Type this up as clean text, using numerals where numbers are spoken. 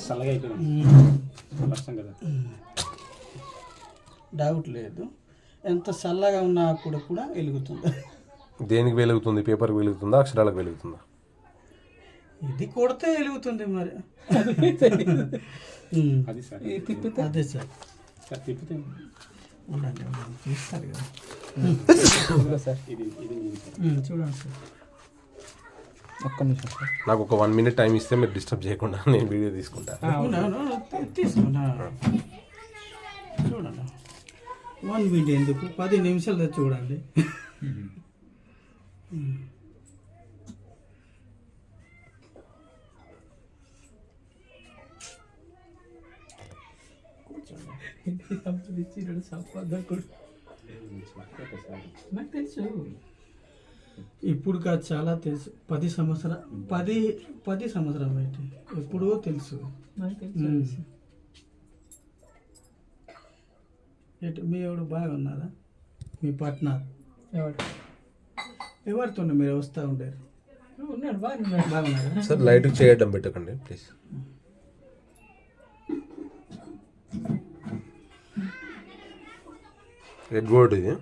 చల్లగా అయిపోయింది వర్షం కదా. డౌట్ లేదు. ఎంత చల్లగా ఉన్నా కూడా వెలుగుతుంది. దేనికి వెలుగుతుంది? పేపర్కి వెలుగుతుందా, అక్షరాలకు వెలుగుతుందా? ఇది కొడితే వెలుగుతుంది మరి. అది సార్ తిప్పితే అదే సార్. సార్ తిప్పితే ఉండండి చూస్తారు కదా సార్ ఇది చూడండి సార్. ఒక్క నిమిషం సార్. నాకు ఒక 1 minute టైం ఇస్తే మీరు డిస్టర్బ్ చేయకుండా నేను వీడియో తీసుకుంటా. తీసుకున్నా చూడండి. 1 minute ఎందుకు, 10 నిమిషాలు చూడండి. నాకు తెలుసు, ఇప్పుడు కాదు చాలా తెలుసు. 10 సంవత్సరాలు అయితే ఎప్పుడో తెలుసు. మీ ఎవడు బాగా ఉన్నారా? మీ పార్ట్నర్ ఎవరితో మీరు వస్తూ ఉండేరు? బాగున్నారా సార్ లైట్ చేయడం పెట్టకండి ప్లీజ్. రెడ్ బోర్డ్ ఇది.